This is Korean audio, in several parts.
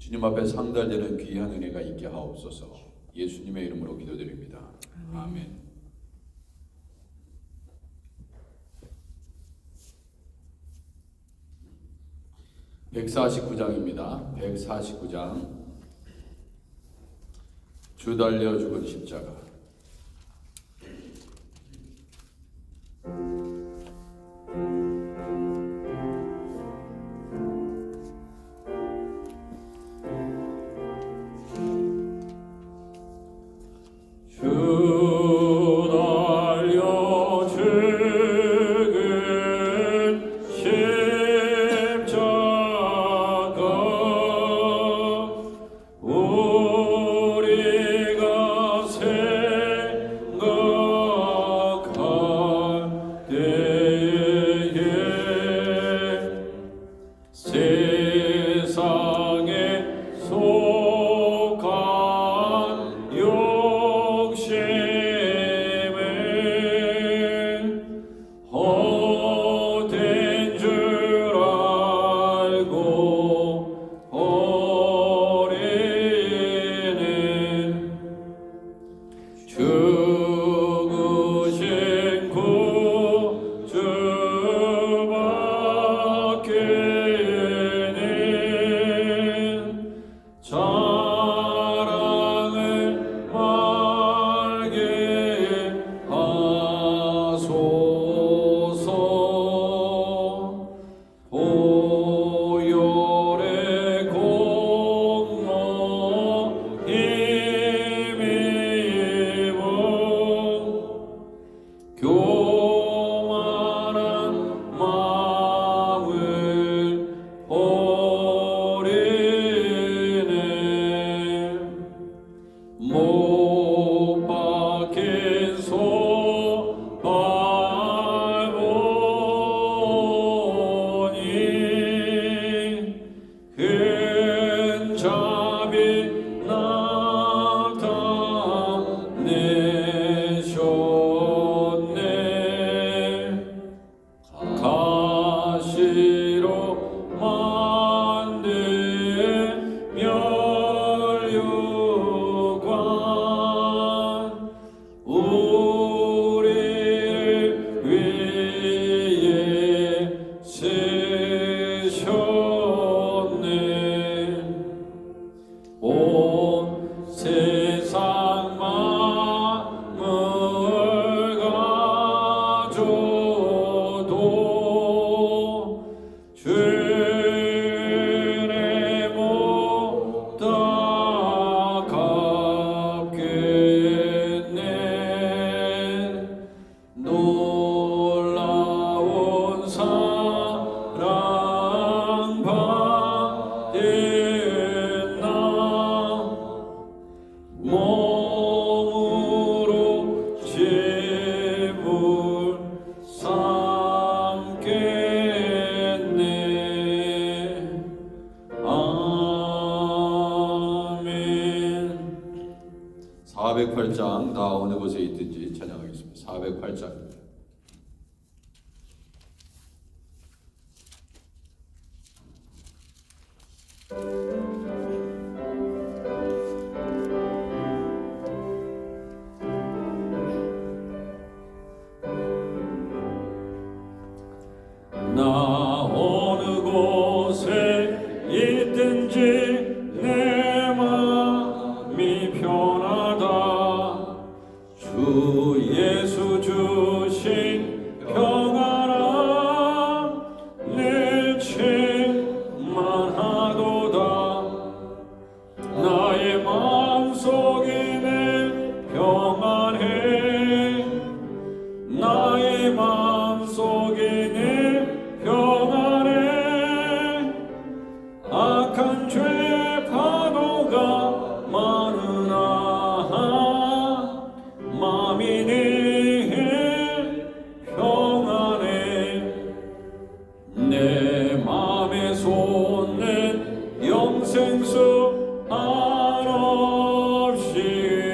주님 앞에 상달되는 귀한 은혜가 있게 하옵소서. 예수님의 이름으로 기도드립니다. 아멘. (149장입니다) 149장. 주 달려 죽은 십자가. 다 어느 곳에 있든지 찬양하겠습니다. 408장입니다. 나 어느 곳에 있든지 내 마음이 편하다. 주 예수 주신 평안함 늘 충만하도다. 나의 마음속에는 평안해. 나의 마음속에는 평안해. 악한 죄 파도가 많으나 마음이 늘 평안해. 내 마음에 솟는 영생수 한없이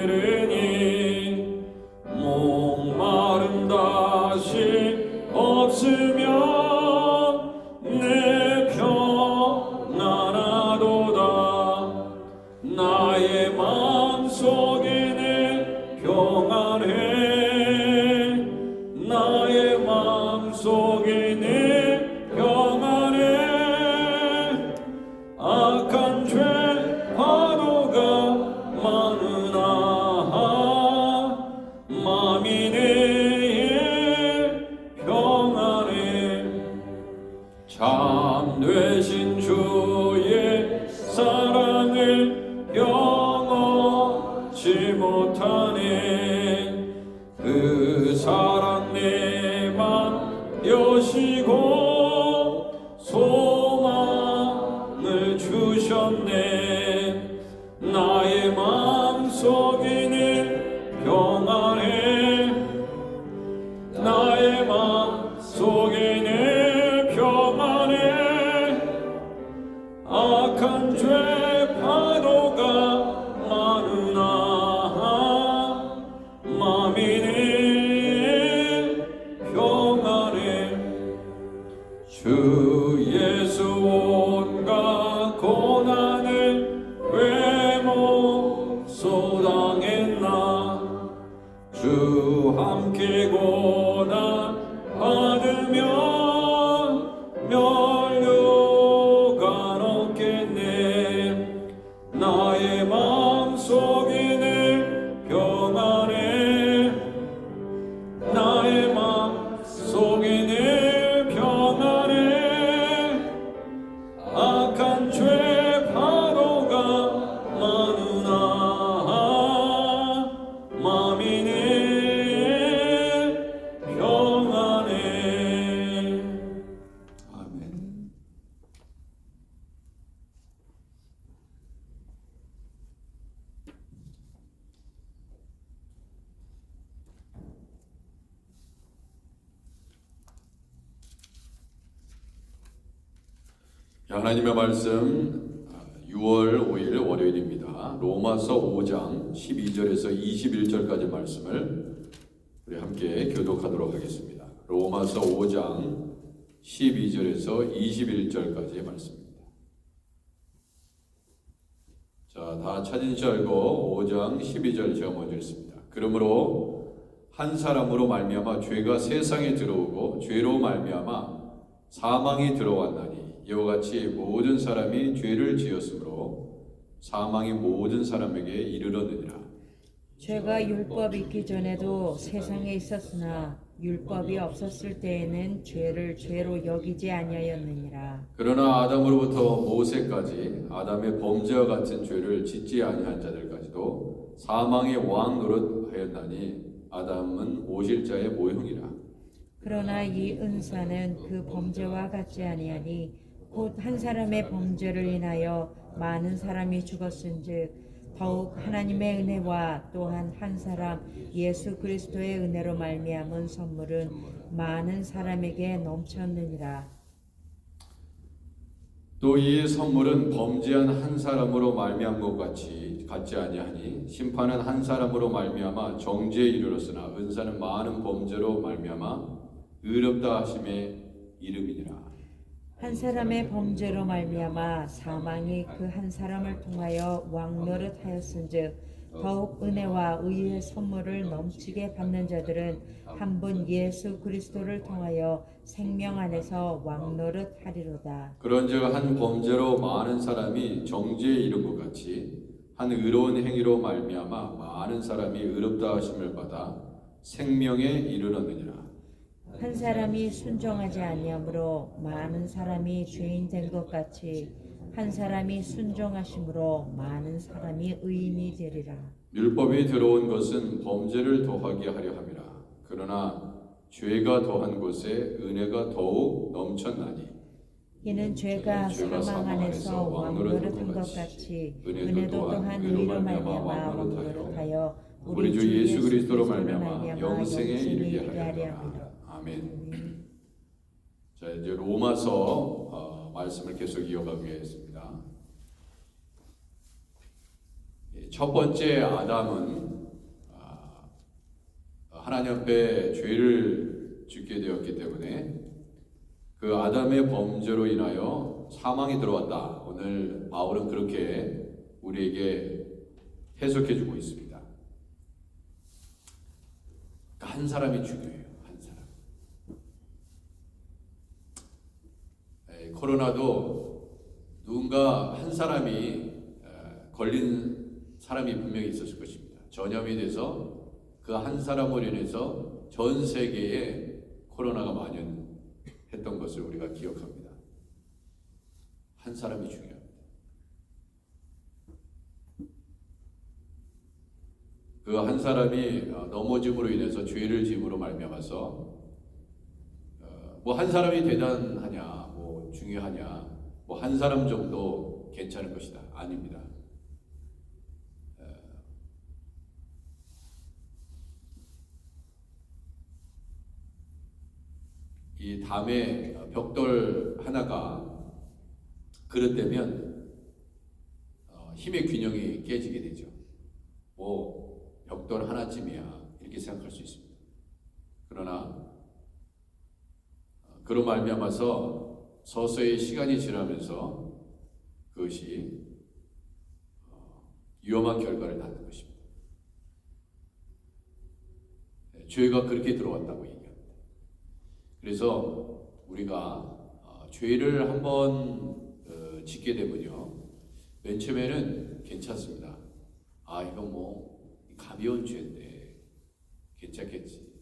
흐르니 목마름 다시 없으면 내 평안하도다. 평안해 나의 마음속에는 평안해 악한 죄 파도가 많으나 마음이 내 평안해 참되신 주의 사랑을 영원치 못하네 그 사랑 내 맘 여시고 소망을 주셨네 나의 마음속에는 평안해 나의 마음속에는 평안해 악한 죄 파도가 많으나 마음이 내 평안해 주 예수 온갖 고난을 왜 못 소당했나 주 함께 고난 받으면 면류관 없겠네 나의 마음속에는 평안해 나의 마음속에는 평안해 악한 죄 파도가 많으나 마음이 내 평안해 아멘. 하나님의 말씀 6월 5일 월요일입니다. 로마서 5장 12절에서 21절까지 말씀을 우리 함께 교독하도록 하겠습니다. 로마서 5장 12절에서 21절까지의 말씀입니다. 자, 다 찾은 줄 알고 5장 12절 제가 먼저 읽습니다. 그러므로 한 사람으로 말미암아 죄가 세상에 들어오고 죄로 말미암아 사망이 들어왔나니 이와 같이 모든 사람이 죄를 지었으므로 사망이 모든 사람에게 이르렀느니라. 죄가 율법이 있기 전에도 세상에 있었으나 율법이 없었을 때에는 죄를 죄로 여기지 아니하였느니라. 그러나 아담으로부터 모세까지 아담의 범죄와 같은 죄를 짓지 아니한 자들까지도 사망의 왕 노릇하였나니 아담은 오실 자의 모형이라. 그러나 이 은사는 그 범죄와 같지 아니하니 곧 한 사람의 범죄를 인하여 많은 사람이 죽었은즉 더욱 하나님의 은혜와 또한 한 사람 예수 그리스도의 은혜로 말미암은 선물은 많은 사람에게 넘쳤느니라. 또 이 선물은 범죄한 한 사람으로 말미암은 것 같지 아니하니 심판은 한 사람으로 말미암아 정죄에 이르렀으나 은사는 많은 범죄로 말미암아 의롭다 하심의 이름이니라. 한 사람의 범죄로 말미암아 사망이 그 한 사람을 통하여 왕노릇하였은즉 더욱 은혜와 의의 선물을 넘치게 받는 자들은 한 분 예수 그리스도를 통하여 생명 안에서 왕노릇하리로다. 그런즉 한 범죄로 많은 사람이 정죄에 이른 것 같이 한 의로운 행위로 말미암아 많은 사람이 의롭다 하심을 받아 생명에 이르렀느니라. 한 사람이 순종하지 아니하므로 많은 사람이 죄인 된 것 같이 한 사람이 순종하심으로 많은 사람이 의인이 되리라. 율법이 들어온 것은 범죄를 더하게 하려 함이라. 그러나 죄가 더한 곳에 은혜가 더욱 넘쳤나니 이는 죄가 사망 안에서 왕노릇한 것 같이 은혜도 또한 의로 말미암아 왕노릇하여 우리 주 예수 그리스도로 말미암아 영생에 이르게 하려 함이라. 아멘. 자, 이제 로마서 말씀을 계속 이어가겠습니다. 첫 번째 아담은 하나님 앞에 죄를 짓게 되었기 때문에 그 아담의 범죄로 인하여 사망이 들어왔다. 오늘 바울은 그렇게 우리에게 해석해 주고 있습니다. 한 사람이 중요해요. 한 사람. 코로나도 누군가 한 사람이 걸린 사람이 분명히 있었을 것입니다. 전염이 돼서 그 한 사람으로 인해서 전 세계에 코로나가 만연했던 것을 우리가 기억합니다. 한 사람이 중요합니다. 그 한 사람이 넘어짐으로 인해서 죄를 지음으로 말미암아서 뭐 한 사람이 대단하냐, 뭐 중요하냐, 뭐 한 사람 정도 괜찮을 것이다. 아닙니다. 이 담에 벽돌 하나가 그릇되면 힘의 균형이 깨지게 되죠. 뭐 벽돌 하나쯤이야 이렇게 생각할 수 있습니다. 그러나 그로 말미암아서 서서히 시간이 지나면서 그것이 위험한 결과를 낳는 것입니다. 죄가 그렇게 들어왔다고 얘기합니다. 그래서 우리가 죄를 한번 짓게 되면요, 맨 처음에는 괜찮습니다. 아, 이거 뭐 가벼운 죄인데 괜찮겠지.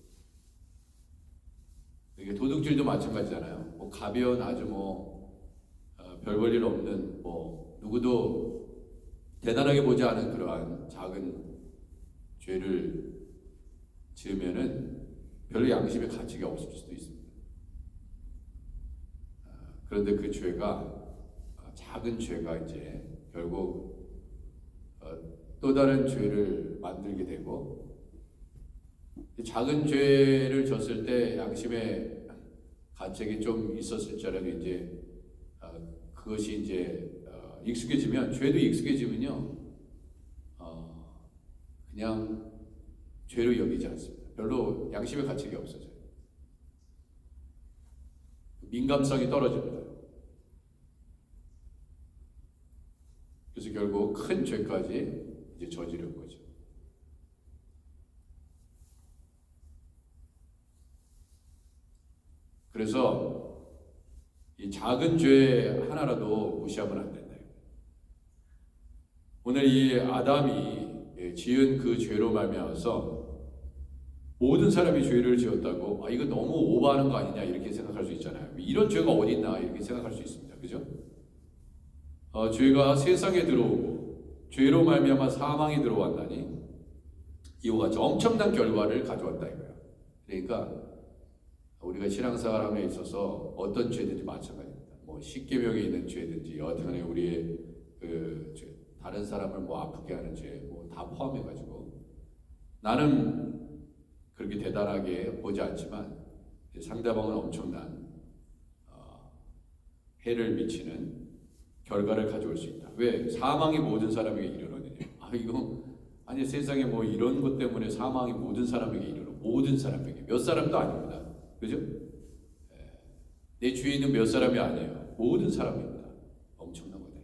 이게 도둑질도 마찬가지잖아요. 뭐 가벼운 아주 별 볼 일 없는 누구도 대단하게 보지 않은 그러한 작은 죄를 지으면은 별로 양심의 가치가 없을 수도 있습니다. 그런데 그 죄가 작은 죄가 이제 결국 또 다른 죄를 만들게 되고, 작은 죄를 졌을 때 양심의 가책이 좀 있었을 줄 알았는데 이제 그것이 이제 익숙해지면, 죄도 익숙해지면요 그냥 죄로 여기지 않습니다. 별로 양심의 가책이 없어져요. 민감성이 떨어집니다. 그래서 결국 큰 죄까지 이제 저지른 거죠. 그래서 이 작은 죄 하나라도 무시하면 안 된다. 오늘 이 아담이 지은 그 죄로 말미암아서 모든 사람이 죄를 지었다고, 이거 너무 오버하는 거 아니냐 이렇게 생각할 수 있잖아요. 이런 죄가 어디 있나 이렇게 생각할 수 있습니다. 그죠? 죄가 세상에 들어오고 죄로 말미암아 사망이 들어왔다니 이와 같이 엄청난 결과를 가져왔다 이거예요. 그러니까 우리가 신앙생활함에 있어서 어떤 죄든지 마찬가지입니다. 뭐 십계명에 있는 죄든지 여하튼간에 우리의 다른 사람을 아프게 하는 죄 다 포함해가지고, 나는 그렇게 대단하게 보지 않지만 상대방은 엄청난 해를 미치는 결과를 가져올 수 있다. 왜? 사망이 모든 사람에게 이르느냐. 아니 세상에 이런 것 때문에 사망이 모든 사람에게 이르러, 모든 사람에게, 몇 사람도 아닙니다. 그죠? 내 주위에 있는 몇 사람이 아니에요. 모든 사람입니다. 엄청난 거다.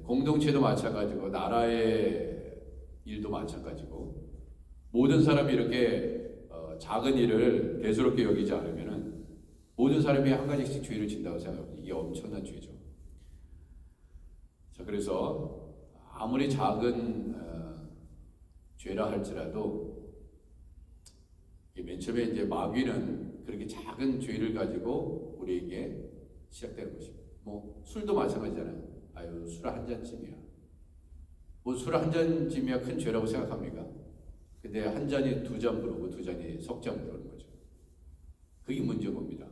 공동체도 마찬가지고 나라의 일도 마찬가지고, 모든 사람이 이렇게 작은 일을 대수롭게 여기지 않으면은 모든 사람이 한 가지씩 죄를 진다고 생각합니다. 이게 엄청난 죄죠. 자, 그래서 아무리 작은 죄라 할지라도 맨 처음에 이제 마귀는 그렇게 작은 죄를 가지고 우리에게 시작되는 것입니다. 술도 마찬가지잖아요. 술 한 잔쯤이야. 술 한 잔쯤이야 큰 죄라고 생각합니까? 근데 한 잔이 2잔 부르고 2잔이 석잔 부르는 거죠. 그게 문제 봅니다.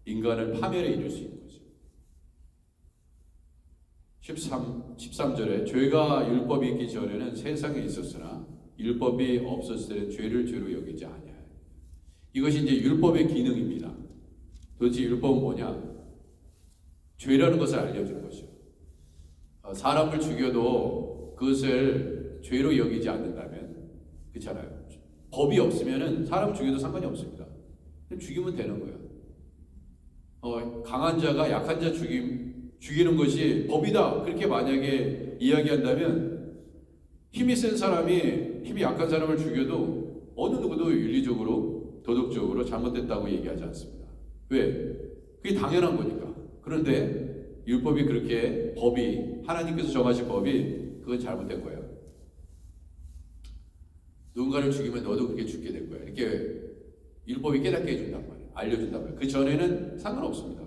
인간을 파멸에 이를 수 있는 거죠. 13절에 죄가 율법이 있기 전에는 세상에 있었으나 율법이 없었을 때는 죄를 죄로 여기지 아니하여. 이것이 이제 율법의 기능입니다. 도대체 율법은 뭐냐? 죄라는 것을 알려주는 것이죠. 사람을 죽여도 그것을 죄로 여기지 않는다면, 그렇잖아요. 법이 없으면은 사람 죽여도 상관이 없습니다. 죽이면 되는 거예요. 강한 자가 약한 자 죽이는 것이 법이다. 그렇게 만약에 이야기한다면 힘이 센 사람이 힘이 약한 사람을 죽여도 어느 누구도 윤리적으로 도덕적으로 잘못됐다고 얘기하지 않습니다. 왜? 그게 당연한 거니까. 그런데 율법이 그렇게 법이 하나님께서 정하신 법이 그건 잘못된 거예요. 누군가를 죽이면 너도 그렇게 죽게 될 거야. 이렇게 율법이 깨닫게 해준단 말이에요. 알려준단 말이에요. 그 전에는 상관없습니다.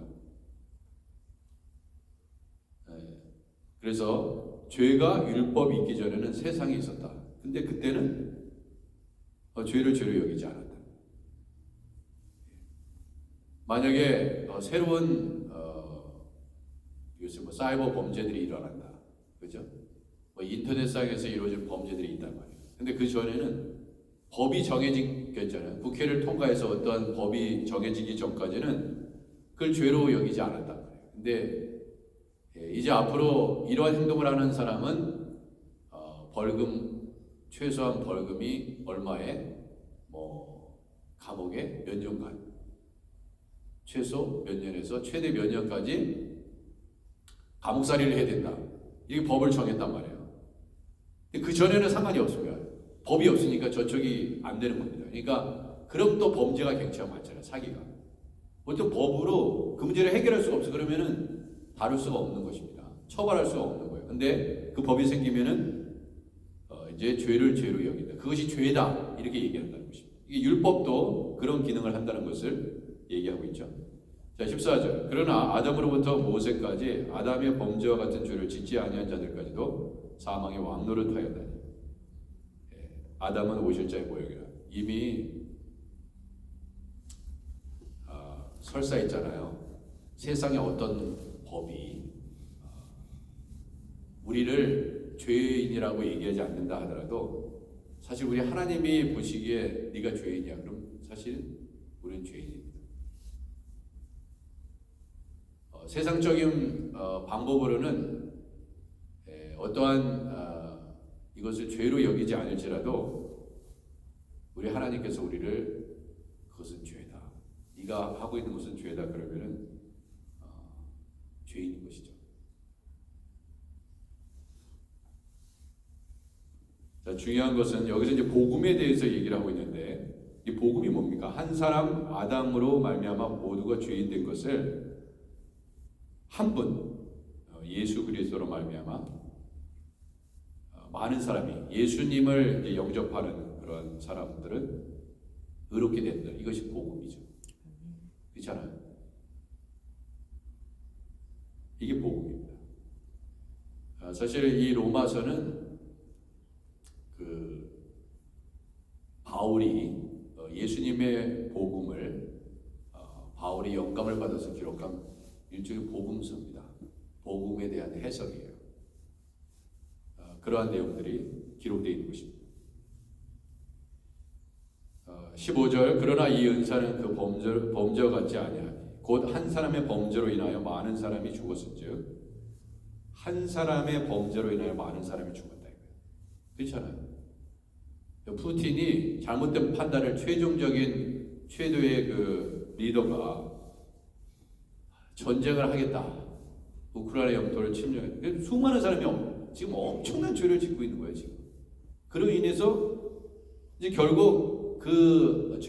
그래서 죄가 율법이 있기 전에는 세상에 있었다. 근데 그때는 죄를 죄로 여기지 않았다. 만약에 새로운 요새 뭐 사이버 범죄들이 일어난다, 그죠? 뭐 인터넷상에서 이루어진 범죄들이 있단 말이에요. 근데 그 전에는 법이 정해진 게 있잖아요. 국회를 통과해서 어떤 법이 정해지기 전까지는 그걸 죄로 여기지 않았단 말이에요. 근데 이제 앞으로 이러한 행동을 하는 사람은 벌금, 최소한 벌금이 얼마에 뭐 감옥에 몇 년간, 최소 몇 년에서 최대 몇 년까지 감옥살이를 해야 된다. 이게 법을 정했단 말이에요. 근데 그 전에는 상관이 없습니다. 법이 없으니까 저쪽이 안 되는 겁니다. 그러니까 그럼 또 범죄가 갱치가 많잖아요. 사기가. 보통 법으로 그 문제를 해결할 수가 없어. 그러면은 다룰 수가 없는 것입니다. 처벌할 수가 없는 거예요. 근데 그 법이 생기면은 이제 죄를 죄로 여긴다. 그것이 죄다. 이렇게 얘기한다는 것입니다. 이게 율법도 그런 기능을 한다는 것을 얘기하고 있죠. 자, 14절. 그러나 아담으로부터 모세까지 아담의 범죄와 같은 죄를 짓지 아니한 자들까지도 사망의 왕노릇하였다니. 아담은 오실 자의 모형이라. 이미 설사 있잖아요. 세상에 어떤 법이 우리를 죄인이라고 얘기하지 않는다 하더라도 사실 우리 하나님이 보시기에 네가 죄인이야. 그럼 사실 우리는 죄인입니다. 세상적인 방법으로는 어떠한 이것을 죄로 여기지 않을지라도 우리 하나님께서 우리를 그것은 죄다. 네가 하고 있는 것은 죄다. 그러면은 죄인인 것이죠. 자, 중요한 것은 여기서 이제 복음에 대해서 얘기를 하고 있는데 이 복음이 뭡니까? 한 사람 아담으로 말미암아 모두가 죄인 된 것을 한 분 예수 그리스도로 말미암아 많은 사람이 예수님을 이제 영접하는 그런 사람들은 의롭게 된다. 이것이 복음이죠. 그렇잖아요. 이게 복음입니다. 사실 이 로마서는 그 바울이 예수님의 복음을 바울이 영감을 받아서 기록한 일종의 복음서입니다. 복음에 대한 해석이에요. 그러한 내용들이 기록되어 있는 것입니다. 15절. 그러나 이 은사는 그 범죄와 같지 아니하니 곧 한 사람의 범죄로 인하여 많은 사람이 죽었은즉 한 사람의 범죄로 인하여 많은 사람이 죽었다. 그렇잖아요. 푸틴이 잘못된 판단을 최종적인 최도의 그 리더가 전쟁을 하겠다. 우크라이나 영토를 침략해. 수많은 사람이 지금 엄청난 죄를 짓고 있는 거예요, 지금. 그로 인해서 이제 결국 그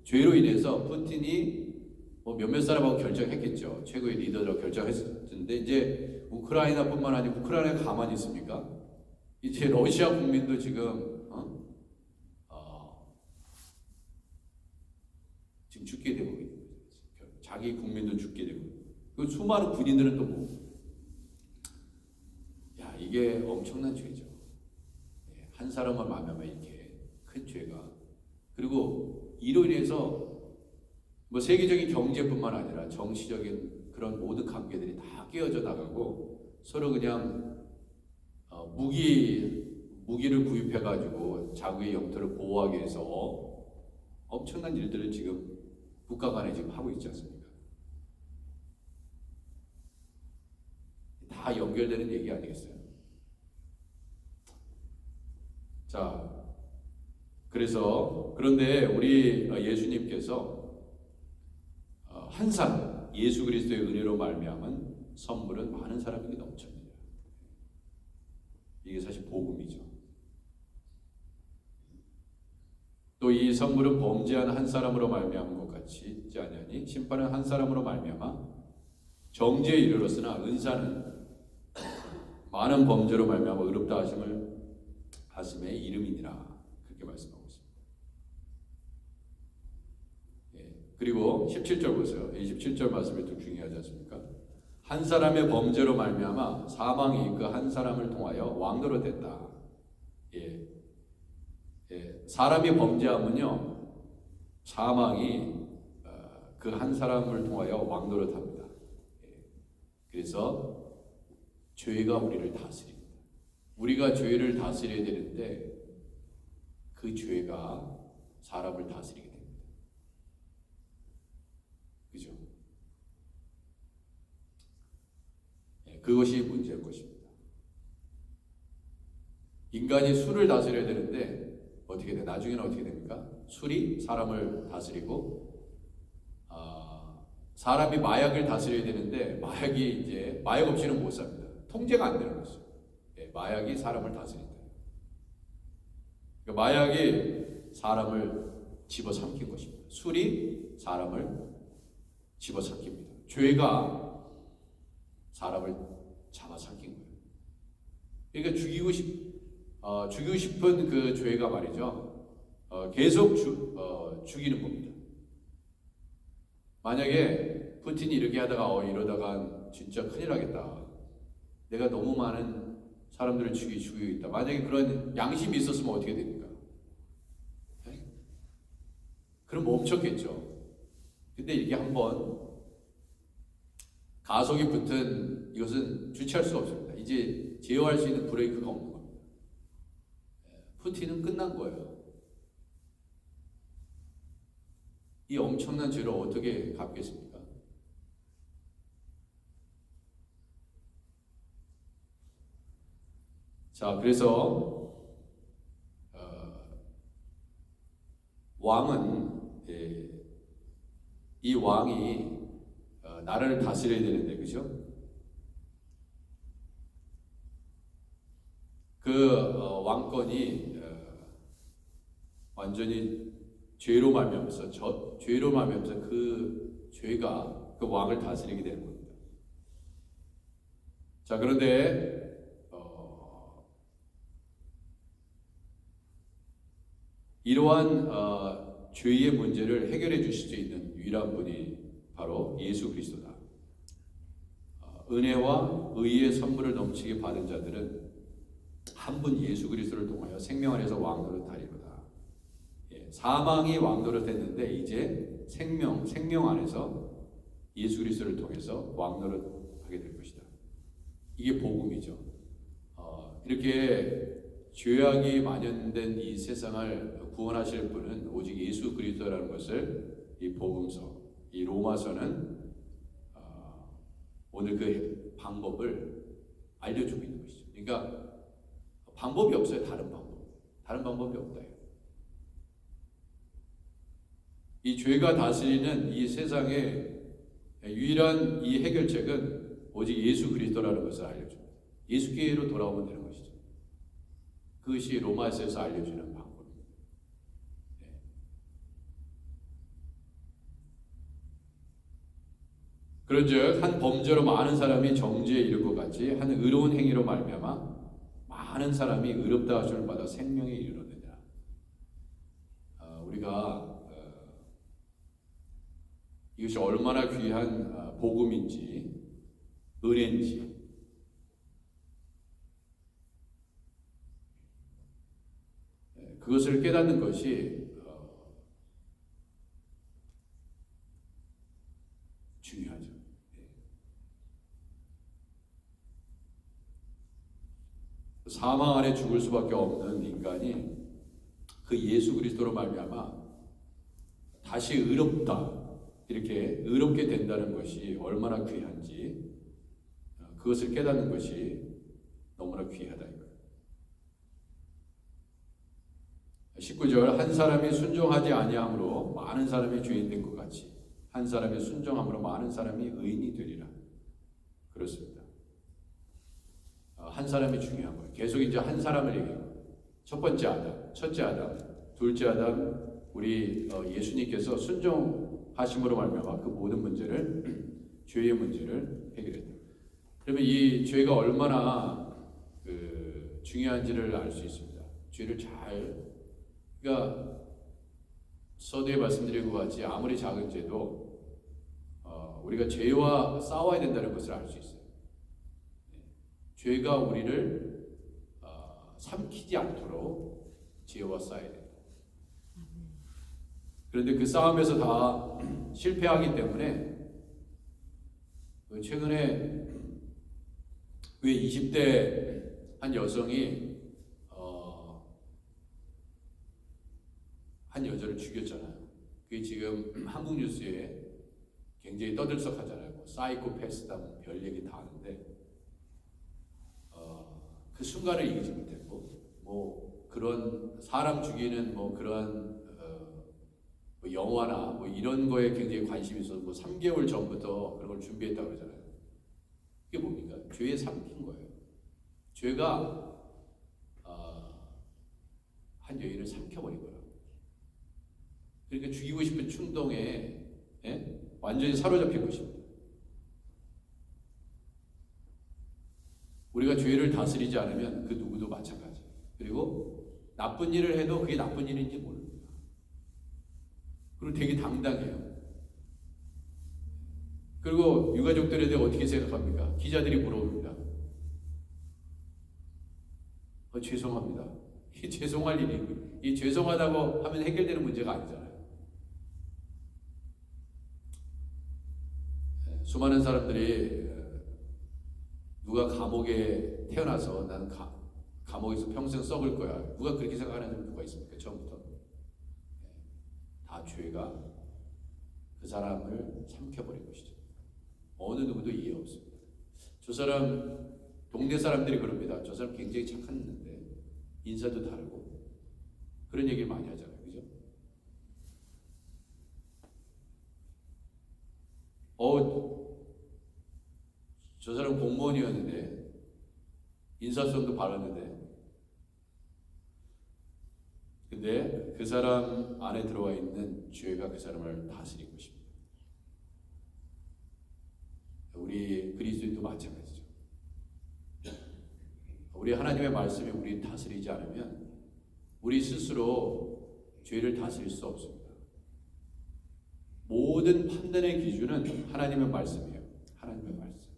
죄로 인해서 푸틴이 뭐 몇몇 사람하고 결정했겠죠. 최고의 리더라고 결정했었는데 이제 우크라이나뿐만 아니고 우크라이나가 가만히 있습니까? 이제 러시아 국민도 지금 지금 죽게 되고 있는 거죠. 자기 국민도 죽게 되고. 그 수많은 군인들은 또 뭐? 야, 이게 엄청난 죄죠. 한 사람을 말하면 이렇게 큰 죄가. 그리고 이로 인해서 뭐 세계적인 경제뿐만 아니라 정치적인 그런 모든 관계들이 다 깨어져 나가고 서로 그냥 무기를 구입해가지고 자기의 영토를 보호하기 위해서 엄청난 일들을 지금 국가 간에 지금 하고 있지 않습니까? 다 연결되는 얘기 아니겠어요? 자, 그런데 우리 예수님께서 한 사람, 예수 그리스도의 은혜로 말미암은 선물은 많은 사람에게 넘칩니다. 이게 사실 복음이죠. 또 이 선물은 범죄한 한 사람으로 말미암은 것 같이 있지 아니하니 심판은 한 사람으로 말미암아 정죄에 이르렀으나 은사는 많은 범죄로 말미암아 의롭다 하심의 이름이니라. 그렇게 말씀하고 있습니다. 예. 그리고 17절 보세요. 27절 말씀이 또 중요하지 않습니까? 한 사람의 범죄로 말미암아 사망이 그 한 사람을 통하여 왕노로 됐다. 예. 사람이 범죄하면요, 사망이 그 한 사람을 통하여 왕노릇합니다. 그래서 죄가 우리를 다스립니다. 우리가 죄를 다스려야 되는데 그 죄가 사람을 다스리게 됩니다. 그죠? 그것이 문제일 것입니다. 인간이 술을 다스려야 되는데 어떻게 돼? 나중에는 어떻게 됩니까? 술이 사람을 다스리고, 사람이 마약을 다스려야 되는데 마약이 이제 마약 없이는 못 삽니다. 통제가 안 되는 거죠. 마약이 사람을 다스린다. 그러니까 마약이 사람을 집어삼킨 것입니다. 술이 사람을 집어삼킵니다. 죄가 사람을 잡아삼킨 거예요. 그러니까 죽이고 싶은 그 죄가 말이죠. 계속 죽이는 겁니다. 만약에 푸틴이 이렇게 하다가 이러다가 진짜 큰일 나겠다. 내가 너무 많은 사람들을 죽이고 있다. 만약에 그런 양심이 있었으면 어떻게 됩니까? 네? 그럼 멈췄겠죠. 근데 이게 한번 가속이 붙은 이것은 주체할 수가 없습니다. 이제 제어할 수 있는 브레이크가 없는 겁니다. 푸틴은 끝난 거예요. 이 엄청난 죄를 어떻게 갚겠습니까? 자, 그래서 왕은 이 왕이 나라를 다스려야 되는데, 그죠? 그 왕권이 완전히 죄로 말미암아서 그 죄가 그 왕을 다스리게 되는 겁니다. 자, 그런데 이러한 죄의 문제를 해결해 주실 수 있는 유일한 분이 바로 예수 그리스도다. 은혜와 의의 선물을 넘치게 받은 자들은 한 분 예수 그리스도를 통하여 생명 안에서 왕노릇하리로다. 사망이 왕노릇했는데 이제 생명 안에서 예수 그리스도를 통해서 왕노릇하게 될 것이다. 이게 복음이죠. 이렇게 죄악이 만연된 이 세상을 구원하실 분은 오직 예수 그리스도라는 것을 이 복음서, 이 로마서는 오늘 그 방법을 알려주고 있는 것이죠. 그러니까 방법이 없어요. 다른 방법이 없다. 이 죄가 다스리는 이 세상의 유일한 이 해결책은 오직 예수 그리스도라는 것을 알려줍니다. 예수께로 돌아오면 되는 것이죠. 그것이 로마서에서 알려주는 방법입니다. 그런즉 한 범죄로 많은 사람이 정죄에 이를 것 같이 한 의로운 행위로 말미암아 많은 사람이 의롭다 하심을 받아 생명에 이르느니라. 우리가 이것이 얼마나 귀한 복음인지, 은혜인지, 그것을 깨닫는 것이 중요하죠. 사망 안에 죽을 수밖에 없는 인간이 그 예수 그리스도로 말미암아 다시 의롭다, 이렇게 의롭게 된다는 것이 얼마나 귀한지, 그것을 깨닫는 것이 너무나 귀하다 이거예요. 19절, 한 사람이 순종하지 아니함으로 많은 사람이 죄인 된 것 같이 한 사람이 순종함으로 많은 사람이 의인이 되리라. 그렇습니다. 한 사람이 중요한 거예요. 계속 이제 한 사람을 얘기해요. 첫 번째 아담, 첫째 아담, 둘째 아담, 우리 예수님께서 순종하심으로 말미암아 그 모든 문제를 죄의 문제를 해결했다. 그러면 이 죄가 얼마나 중요한지를 알 수 있습니다. 죄를 그러니까 서두에 말씀드린 것 같이 아무리 작은 죄도 우리가 죄와 싸워야 된다는 것을 알 수 있어요. 죄가 우리를 삼키지 않도록 죄와 싸워야 된다. 그런데 그 싸움에서 다 실패하기 때문에 최근에 왜 20대 한 여성이 한 여자를 죽였잖아요. 그게 지금 한국 뉴스에 굉장히 떠들썩하잖아요. 뭐 사이코패스다, 뭐 별 얘기 다 하는데 그 순간을 이기지 못했고, 뭐 그런 사람 죽이는 뭐 그런 뭐 영화나 뭐 이런 거에 굉장히 관심이 있어서 뭐 3개월 전부터 그런 걸 준비했다고 그러잖아요. 그게 뭡니까? 죄에 삼킨 거예요. 죄가 한 여인을 삼켜버린 거예요. 그러니까 죽이고 싶은 충동에 완전히 사로잡힌 것입니다. 우리가 죄를 다스리지 않으면 그 누구도 마찬가지예요. 그리고 나쁜 일을 해도 그게 나쁜 일인지 모릅니다. 그리고 되게 당당해요. 그리고 유가족들에 대해 어떻게 생각합니까? 기자들이 물어봅니다. 죄송합니다. 이 죄송할 일이, 이 죄송하다고 하면 해결되는 문제가 아니잖아요. 수많은 사람들이 누가 감옥에 태어나서 나는 감옥에서 평생 썩을 거야. 누가 그렇게 생각하는 사람이 누가 있습니까? 처음부터. 다 죄가 그 사람을 삼켜버린 것이죠. 어느 누구도 이해 없습니다. 저 사람, 동네 사람들이 그럽니다. 저 사람 굉장히 착했는데 인사도 다르고 그런 얘기를 많이 하잖아요. 그죠? 저 사람 공무원이었는데 인사성도 바랐는데 근데 그 사람 안에 들어와 있는 죄가 그 사람을 다스린 것입니다. 우리 그리스도인도 마찬가지죠. 우리 하나님의 말씀이 우리 다스리지 않으면 우리 스스로 죄를 다스릴 수 없습니다. 모든 판단의 기준은 하나님의 말씀이에요. 하나님의 말씀.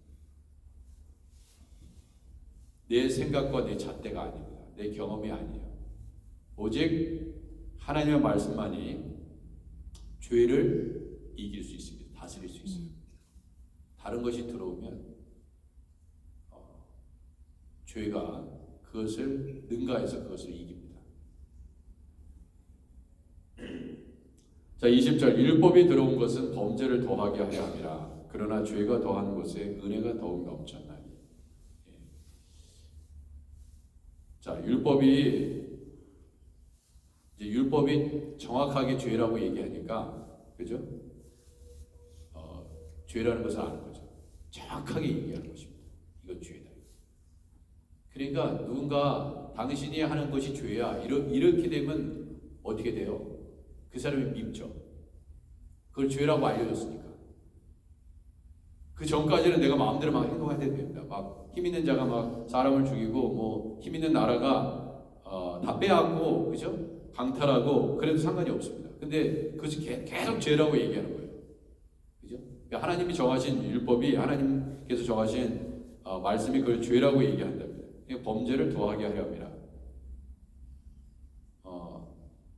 내 생각과 내 잣대가 아닙니다. 내 경험이 아니에요. 오직 하나님의 말씀만이 죄를 이길 수 있습니다. 다스릴 수 있습니다. 다른 것이 들어오면 죄가 그것을 능가해서 그것을 이깁니다. 자, 20절 율법이 들어온 것은 범죄를 더하게 하려 함이라. 그러나 죄가 더한 곳에 은혜가 더욱 넘쳤나니. 자, 율법이 정확하게 죄라고 얘기하니까, 그죠? 죄라는 것을 아는 거죠. 정확하게 얘기하는 것입니다. 이건 죄다. 그러니까 누군가 당신이 하는 것이 죄야. 이렇게 되면 어떻게 돼요? 그 사람이 밉죠. 그걸 죄라고 알려줬으니까. 그 전까지는 내가 마음대로 막 행동해야 됩니다. 막 힘 있는 자가 막 사람을 죽이고 뭐 힘 있는 나라가 다 빼앗고, 그죠? 강탈하고 그래도 상관이 없습니다. 근데 그것이 계속 죄라고 얘기하는 거예요. 그죠? 그러니까 하나님이 정하신 율법이, 하나님께서 정하신 말씀이 그걸 죄라고 얘기한답니다. 그러니까 범죄를 더하게 하려 합니다.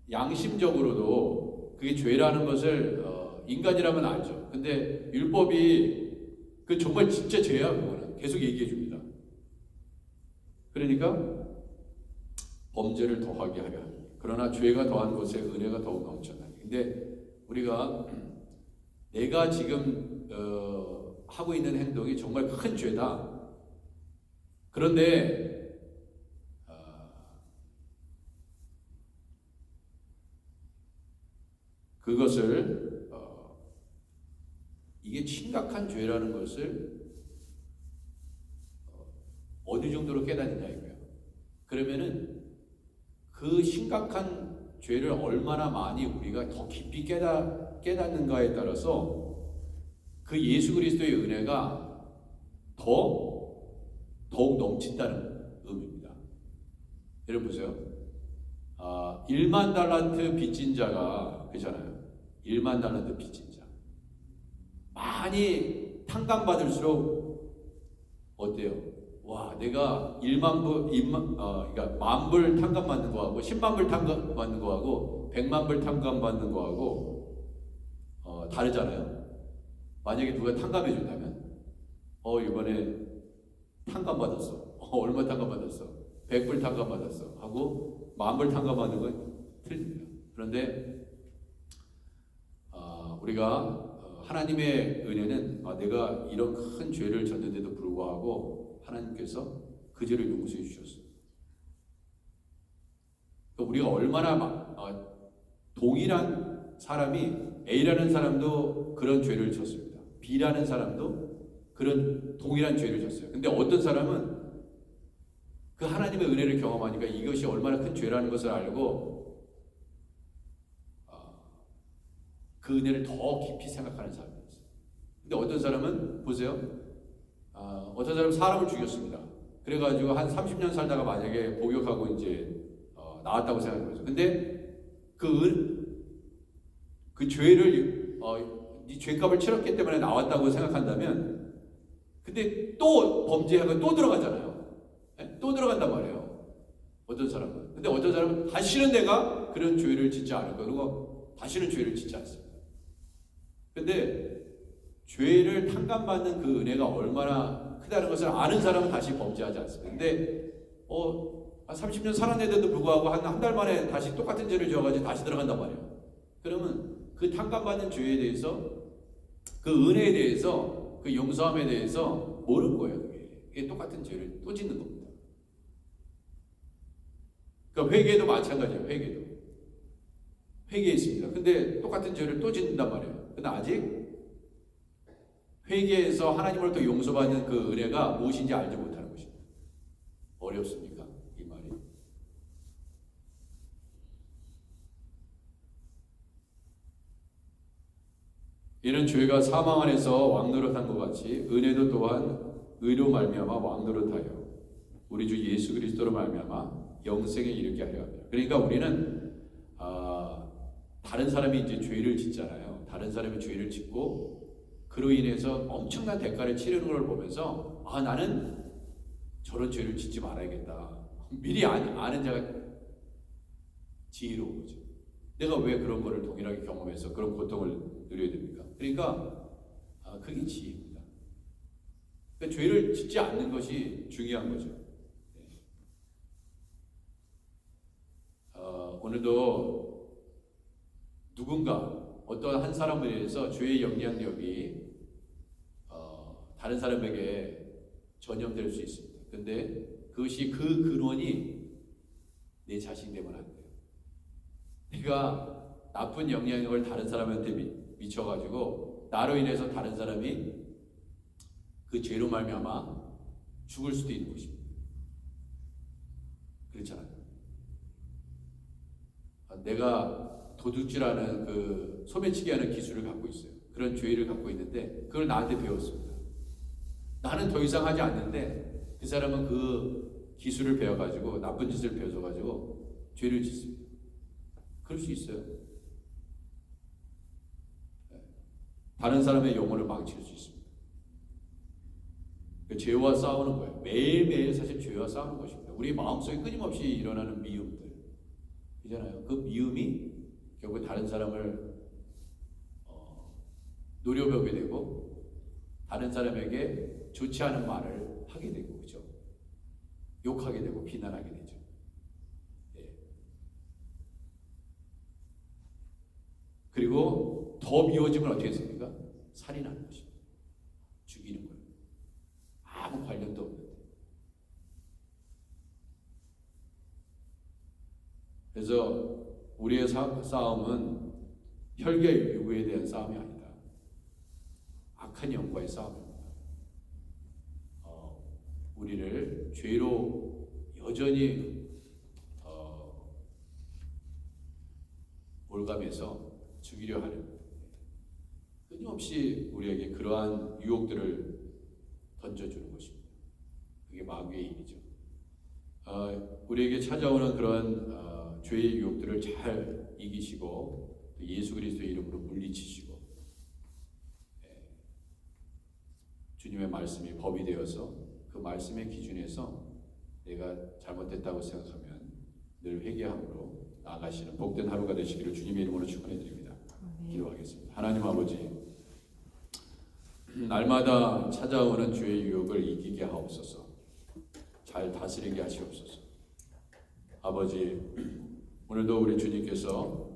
양심적으로도 그게 죄라는 것을 인간이라면 알죠. 근데 율법이 그 정말 진짜 죄야. 그거는 계속 얘기해 줍니다. 그러니까 범죄를 더하게 하려 합니다. 그러나 죄가 더한 곳에 은혜가 더욱 넘쳤나니. 근데 우리가 내가 지금 하고 있는 행동이 정말 큰 죄다. 그런데 그것을 이게 심각한 죄라는 것을 어느 정도로 깨닫느냐 이거예요. 그러면은 그 심각한 죄를 얼마나 많이 우리가 더 깊이 깨닫는가에 따라서 그 예수 그리스도의 은혜가 더욱 넘친다는 의미입니다. 여러분 보세요. 1만 달란트 빚진 자가 그잖아요. 1만 달란트 빚진 자. 많이 탕감받을수록 어때요? 와, 내가 1만 불 탕감받는 거하고 10만 불 탕감받는 거하고 100만 불 탕감받는 거하고 다르잖아요. 만약에 누가 탕감해 준다면 이번에 탕감받았어. 얼마 탕감받았어? 100불 탕감받았어. 하고 10,000불 탕감받는 건 틀립니다. 그런데 우리가 하나님의 은혜는 내가 이런 큰 죄를 졌는데도 불구하고 하나님께서 그 죄를 용서해 주셨어요. 그러니까 우리가 얼마나 동일한 사람이 A라는 사람도 그런 죄를 졌습니다. B라는 사람도 그런 동일한 죄를 졌어요. 근데 어떤 사람은 그 하나님의 은혜를 경험하니까 이것이 얼마나 큰 죄라는 것을 알고 그 은혜를 더 깊이 생각하는 사람이 있어요. 근데 어떤 사람은 보세요. 어떤 사람은 사람을 죽였습니다. 그래가지고 한 30년 살다가 만약에 복역하고 이제 나왔다고 생각해 보세요. 근데 그 죄를 이 죄값을 치렀기 때문에 나왔다고 생각한다면, 근데 또 범죄하고 또 들어가잖아요. 네? 또 들어간단 말이에요. 어떤 사람은. 근데 어떤 사람은 다시는 내가 그런 죄를 짓지 않을 거고, 그리고 다시는 죄를 짓지 않습니다. 근데 죄를 탕감받는 그 은혜가 얼마나 크다는 것을 아는 사람은 다시 범죄하지 않습니다. 근데 30년 살았는데도 불구하고 한 달 만에 다시 똑같은 죄를 지어가지고 다시 들어간단 말이에요. 그러면 그 탕감받는 죄에 대해서, 그 은혜에 대해서, 그 용서함에 대해서 모르는 거예요. 그게 똑같은 죄를 또 짓는 겁니다. 그러니까 회개도 마찬가지예요. 회개했습니다. 근데 똑같은 죄를 또 짓는단 말이에요. 근데 아직 회개해서 하나님으로부터 용서받는 그 은혜가 무엇인지 알지 못하는 것입니다. 어렵습니까? 이 말이. 이는 죄가 사망 안에서 왕노릇한 것 같이 은혜도 또한 의로 말미암아 왕노릇하여 우리 주 예수 그리스도로 말미암아 영생에 이르게 하려 합니다. 그러니까 우리는 다른 사람이 이제 죄를 짓잖아요. 다른 사람이 죄를 짓고 그로 인해서 엄청난 대가를 치르는 걸 보면서 나는 저런 죄를 짓지 말아야겠다. 미리 아는 자가 지혜로운 거죠. 내가 왜 그런 거를 동일하게 경험해서 그런 고통을 누려야 됩니까? 그러니까 그게 지혜입니다. 그러니까 죄를 짓지 않는 것이 중요한 거죠. 오늘도 누군가 어떤 한 사람에 대해서 죄의 영향력이 다른 사람에게 전염될 수 있습니다. 근데 그것이 그 근원이 내 자신 때문에 안 돼요. 내가 나쁜 영향력을 다른 사람한테 미쳐가지고 나로 인해서 다른 사람이 그 죄로 말미암아 죽을 수도 있는 것입니다. 그렇잖아요. 내가 도둑질하는 그 소매치기 하는 기술을 갖고 있어요. 그런 죄를 갖고 있는데 그걸 나한테 배웠습니다. 나는 더 이상 하지 않는데 그 사람은 그 기술을 배워가지고 나쁜 짓을 배워가지고 죄를 짓습니다. 그럴 수 있어요. 다른 사람의 영혼을 망칠 수 있습니다. 죄와 싸우는 거예요. 매일매일 사실 죄와 싸우는 것입니다. 우리 마음속에 끊임없이 일어나는 미움들 이잖아요. 그 미움이 결국 다른 사람을 노려보게 되고 다른 사람에게 좋지 않은 말을 하게 되고, 그죠? 욕하게 되고 비난하게 되죠. 그리고 더 미워지면 어떻게 했습니까? 살인하는 것입니다. 죽이는 거예요. 아무 관련도 없는데. 그래서 우리의 싸움은 혈계 유구에 대한 싸움이 아니다. 악한 영과의 싸움입니다. 우리를 죄로 여전히 몰감해서 죽이려 하는, 끊임없이 우리에게 그러한 유혹들을 던져주는 것입니다. 그게 마귀의 일이죠. 우리에게 찾아오는 그러한 죄의 유혹들을 잘 이기시고 또 예수 그리스도의 이름으로 물리치시고, 주님의 말씀이 법이 되어서 그 말씀의 기준에서 내가 잘못됐다고 생각하면 늘 회개함으로 나아가시는 복된 하루가 되시기를 주님의 이름으로 축원해 드립니다. 기도하겠습니다. 하나님 아버지, 날마다 찾아오는 죄의 유혹을 이기게 하옵소서. 잘 다스리게 하시옵소서. 아버지, 오늘도 우리 주님께서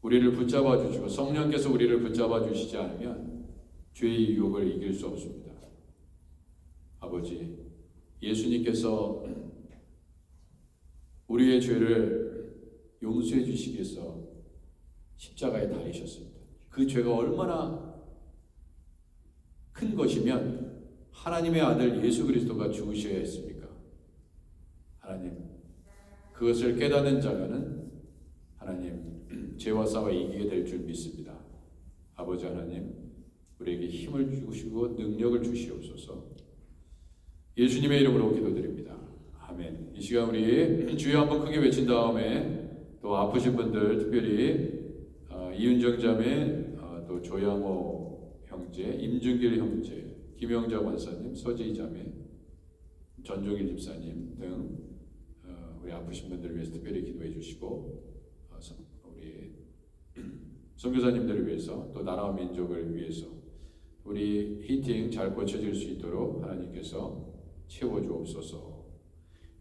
우리를 붙잡아 주시고 성령께서 우리를 붙잡아 주시지 않으면 죄의 유혹을 이길 수 없습니다. 아버지, 예수님께서 우리의 죄를 용서해 주시기 위해서 십자가에 달리셨습니다. 그 죄가 얼마나 큰 것이면 하나님의 아들 예수 그리스도가 죽으셔야 했습니까? 하나님, 그것을 깨닫는 자가는 하나님 죄와 싸워 이기게 될 줄 믿습니다. 아버지 하나님, 우리에게 힘을 주시고 능력을 주시옵소서. 예수님의 이름으로 기도드립니다. 아멘. 이 시간 우리 주여 한번 크게 외친 다음에 또 아프신 분들, 특별히 이윤정 자매, 또 조양호 형제, 임준길 형제, 김영자 권사님, 서지희 자매, 전종일 집사님 등 우리 아프신 분들을 위해서 특별히 기도해 주시고, 우리 선교사님들을 위해서 또 나라와 민족을 위해서 우리 히팅 잘 고쳐질 수 있도록 하나님께서 채워주옵소서.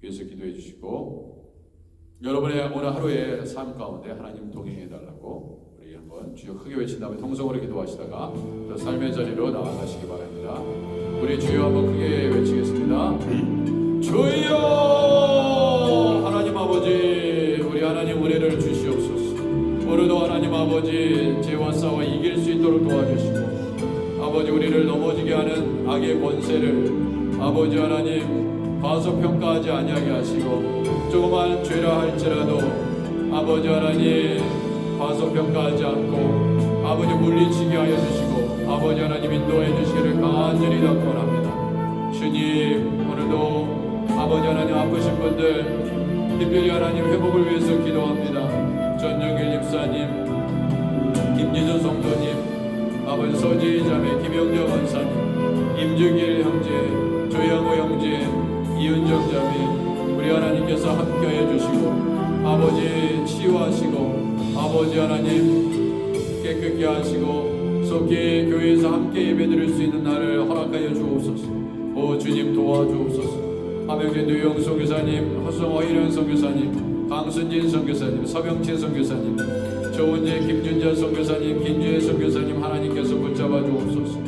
위해서 기도해 주시고, 여러분의 오늘 하루의 삶 가운데 하나님 동행해 달라고 우리 한번 주여 크게 외친 다음에 통성으로 기도하시다가 또 삶의 자리로 나아가시기 바랍니다. 우리 주여 한번 크게 외치겠습니다. 주여! 하나님 아버지, 우리 하나님 은혜를 주시옵소서. 오늘도 하나님 아버지 죄와 싸워 이길 수 있도록 도와주시고, 아버지 우리를 넘어지게 하는 악의 권세를 아버지 하나님 과소평가하지 아니하게 하시고, 조그만 죄라 할지라도 아버지 하나님 과소평가하지 않고 아버지 물리치게 하여 주시고, 아버지 하나님 인도해 주시기를 간절히 당부합니다. 주님, 오늘도 아버지 하나님 아프신 분들 특별히 하나님 회복을 위해서 기도합니다. 전영길 집사님, 김지준 성도님, 아버지 서지희 자매, 김영자 권사님, 임주길 형제, 조양호 형제, 이은정 자매, 우리 하나님께서 함께해 주시고 아버지 치유하시고 아버지 하나님 깨끗게 하시고 속히 교회에서 함께 예배드릴 수 있는 날을 허락하여 주옵소서. 오 주님 도와주옵소서. 함영재 누영 선교사님, 허성호 이령 선교사님, 강순진 선교사님, 서병채 선교사님, 조은재 김준자 선교사님, 김주혜 선교사님 하나님께서 붙잡아 주옵소서.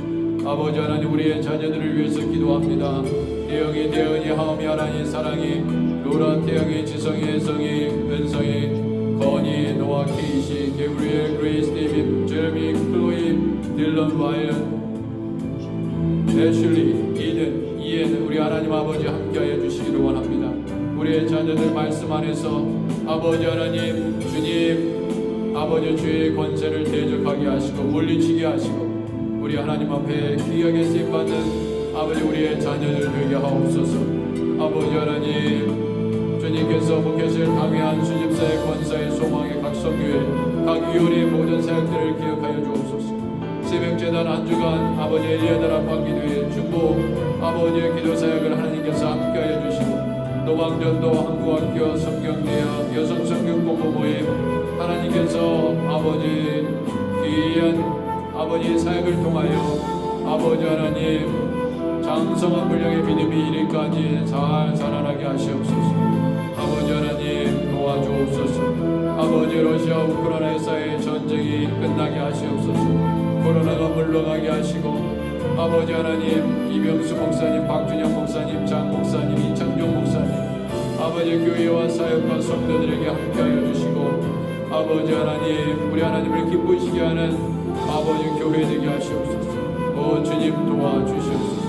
아버지 하나님 우리의 자녀들을 위해서 기도합니다. 대영이, 대은이, 하음이, 하나님, 사랑이, 로라, 태영이, 지성이, 혜성이, 은성이, 건이, 노아, 케이시, 게브리엘, 그레이스, 데이빗, 제레미, 클로이, 딜런, 와이언, 애슐리, 이든, 이엔, 우리 하나님 아버지 함께하여 주시기를 원합니다. 우리의 자녀들 말씀 안에서 아버지 하나님, 주님, 아버지 주의 권세를 대적하게 하시고 물리치게 하시고 우리 하나님 앞에 귀하게 쓰임받는 아버지 우리의 자녀들 되게 하옵소서. 아버지 하나님, 주님께서 목회실 강의한 수집사의 권사의 소망의 각 성교회 각 위원회의 모든 사역들을 기억하여 주옵소서. 새벽재단 한 주간 아버지 엘리야들 안방기도회 중보 아버지의 기도 사역을 하나님께서 함께하여 주시고, 노방전도, 한국학교, 성경대학, 여성성경공부 모임 하나님께서 아버지 귀한 아버지 사역을 통하여 아버지 하나님 장성한 분량의 믿음이 이리까지 잘 자라나게 하시옵소서. 아버지 하나님 도와주옵소서. 아버지 러시아 우크라이나에서의 전쟁이 끝나게 하시옵소서. 코로나가 물러가게 하시고 아버지 하나님 이병수 목사님, 박준영 목사님, 장 목사님, 이창종 목사님 아버지 교회와 사역과 성도들에게 함께하여 주시고 아버지 하나님 우리 하나님을 기쁘시게 하는 아버지 교회 되게 하시옵소서. 오 주님 도와주시옵소서.